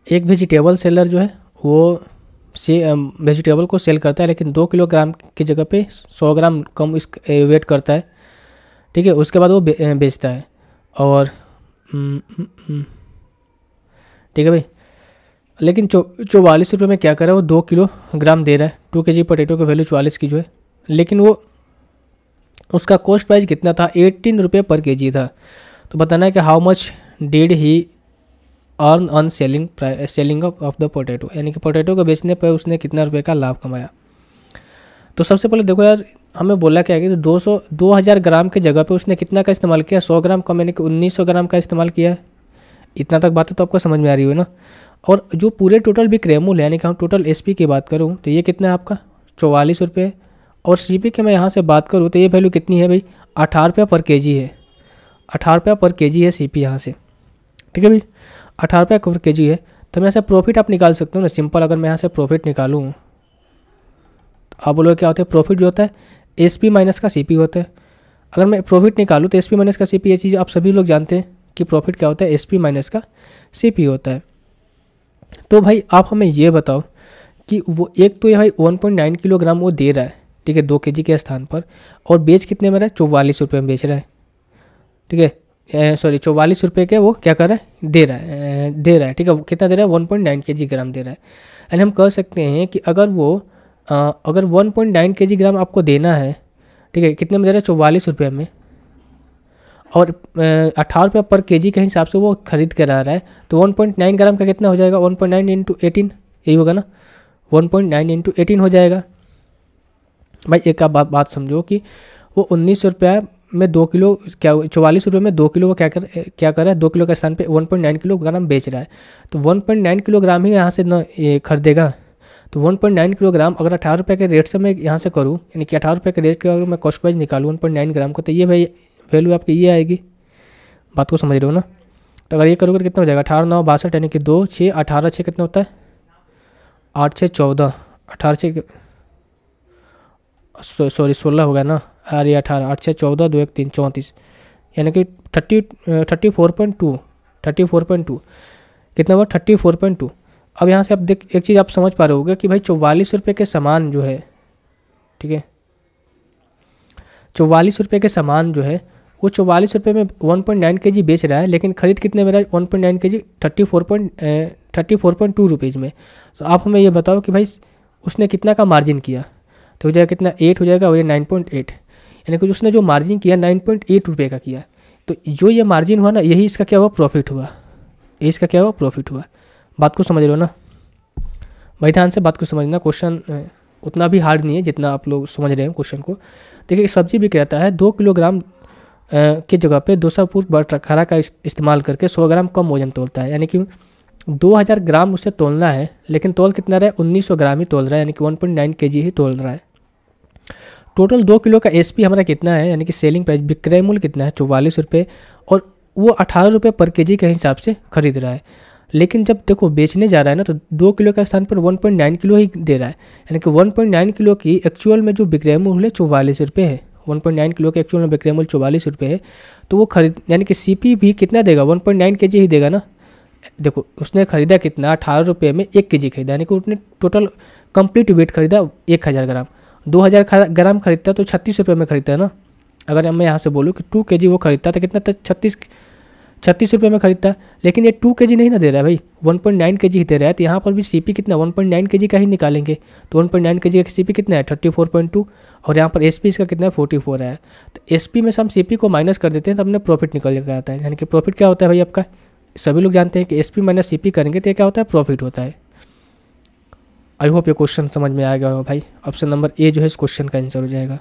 एक vegetable seller जो है वो वेजिटेबल को सेल करता है, लेकिन 2 किलोग्राम की जगह पे 100 ग्राम कम इस वेट करता है, ठीक है। उसके बाद वो बेचता है। और ठीक है भाई, लेकिन 44 रुपये में क्या कर रहा है वो 2 किलोग्राम दे रहा है। 2 kg पोटैटो की वैल्यू 44 की जो है, लेकिन वो उसका कॉस्ट प्राइस कितना था, 18 रुपये पर kg था। तो बताना है कि how much did he earn on selling of the potato, यानी कि पोटैटो को बेचने पर उसने कितना रुपये का लाभ कमाया। तो सबसे पहले देखो यार, हमें बोला क्या है कि 2000 ग्राम की जगह पे उसने कितना का इस्तेमाल किया, 100 ग्राम कम, यानी कि 1900 ग्राम का इस्तेमाल किया है। इतना तक बातें तो आपको समझ में आ रही हो ना। और जो पूरे टोटल बिक्रय मूल्य यानी कि हम टोटल एसपी की बात करूँ तो ये कितना है आपका 44 रुपये। और सीपी की मैं यहाँ से बात करूँ तो ये वैल्यू कितनी है भाई, 18 रुपये पर kg है। 18 रुपये पर kg है सीपी यहाँ से, ठीक है भाई, 18 रुपये पर kg है। तो मैं यहाँ से प्रॉफिट आप निकाल सकते हो ना, सिंपल। अगर मैं यहाँ से प्रॉफिट निकालूँ तो आप बोलोगे क्या होता है, प्रॉफिट जो होता है एसपी माइनस का सीपी होता है। अगर मैं प्रॉफिट निकालूँ तो एसपी माइनस का सीपी, ये चीज़ आप सभी लोग जानते हैं कि प्रॉफिट क्या होता है, एसपी माइनस का सीपी होता है। तो भाई आप हमें ये बताओ कि वो एक तो ये भाई 1.9 किलोग्राम वो दे रहा है, ठीक है, 2 kg के स्थान पर, और बेच कितने में रहा है, 44 रुपये में बेच रहा है, ठीक है। सॉरी 44 रुपये के वो क्या कर रहा है, दे रहा है, ठीक है। कितना दे रहा है, 1.9 kg ग्राम दे रहा है। एंड हम कह सकते हैं कि अगर वो अगर 1.9 kg ग्राम आपको देना है, ठीक है, कितने में दे रहा है, 44 रुपये में, और 18 रुपये पर kg के हिसाब से वो खरीद कर आ रहा है, तो 1.9 ग्राम का कितना हो जाएगा, 1.9 इंटू 18, यही होगा ना, 1.9 इंटू 18 हो जाएगा। भाई एक आप बात समझो कि वो 1900 रुपये में 2 किलो, क्या 44 रुपये में 2 किलो वो क्या कर रहा है, 2 किलो के स्थान पे 1.9 किलोग्राम बेच रहा है। तो 1.9 किलोग्राम ही यहाँ से न ये खरीदेगा। तो 1.9 किलोग्राम अगर 18 रुपये के रेट से मैं यहाँ से करूँ, यानी कि 18 रुपये के रेट के अगर मैं कॉस्ट प्राइस निकालूँ 1.9 ग्राम को, तो ये भाई वैल्यू आपकी ये आएगी। बात को समझ रहे हो ना। तो अगर ये करोगे तो कितना हो जाएगा, 18 9 62, यानी कि 2 6 18 6 कितना होता है, 8 6 14, 18 6 सॉरी 16 हो गया ना, अरे 18 8 6 14 2 1 3 34, यानी कि 34.2 कितना हुआ, 34.2। अब यहाँ से आप देख एक चीज़ आप समझ पा रहे होगे कि भाई 44 रुपये के सामान जो है, ठीक है, 44 रुपये के सामान जो है वो 44 रुपये में 1.9 kg बेच रहा है, लेकिन खरीद कितने में रहा है, 1.9 kg 34.2 रुपीज़ में। तो आप हमें ये बताओ कि भाई उसने कितना का मार्जिन किया, तो हो जाएगा कितना, 8 हो जाएगा, और ये 9.8, यानी कि उसने जो मार्जिन किया 9.8 रुपये का किया। तो जो ये मार्जिन हुआ ना, यही इसका क्या हुआ, प्रॉफिट हुआ, ये इसका क्या हुआ, प्रॉफिट हुआ। बात को समझ रहे हो ना भाई, ध्यान से बात को समझना। क्वेश्चन उतना भी हार्ड नहीं है जितना आप लोग समझ रहे हैं क्वेश्चन को। देखिए सब्जी भी कहता है 2 किलोग्राम की जगह पे 200 फुट बटखरा का इस्तेमाल करके 100 ग्राम कम वजन तोलता है, यानी कि 2000 ग्राम उसे तोलना है, लेकिन तोल कितना रहा है, 1900 ग्राम ही तोल रहा है, यानी कि 1.9 kg ही तोल रहा है। टोटल 2 किलो का एसपी हमारा कितना है, यानी कि सेलिंग प्राइस विक्रय मूल्य कितना है, 44 रुपये, और वो 18 रुपये पर kg के हिसाब से खरीद रहा है। लेकिन जब देखो बेचने जा रहा है ना, तो 2 किलो का स्थान पर 1.9 किलो ही दे रहा है, यानी कि 1.9 किलो की एक्चुअल में जो विक्रय मूल्य 44 रुपये है, 1.9 किलो के एक्चुअल में विक्रय मूल्य 44 रुपये है, तो वो खरीद, यानी कि सीपी भी कितना देगा, 1.9 kg ही देगा ना। देखो उसने खरीदा कितना, 18 रुपये में 1 kg खरीदा, यानी कि उसने टोटल कंप्लीट वेट खरीदा 1000 ग्राम। 2000 ग्राम खरीदता तो 36 रुपये में खरीदता है ना। अगर मैं यहाँ से बोलूँ कि 2 kg वो खरीदता तो कितना, 36 रुपये में खरीदता, लेकिन ये 2 kg नहीं ना दे रहा है भाई, 1.9 kg ही दे रहा है। तो यहाँ पर भी सीपी कितना, 1.9 kg का ही निकालेंगे, तो 1.9 kg का सीपी कितना है, 34.2, और यहाँ पर एसपी इसका कितना है, 44 है। तो एसपी में से हम सीपी को माइनस कर देते हैं, तो हमने प्रॉफिट निकल के आता है। यानी कि प्रॉफिट क्या होता है भाई आपका, सभी लोग जानते हैं कि एसपी माइनस सीपी करेंगे तो क्या होता है, प्रॉफिट होता है। आई होप ये क्वेश्चन समझ में आ गया होगा भाई। ऑप्शन नंबर ए जो है इस क्वेश्चन का आंसर हो जाएगा।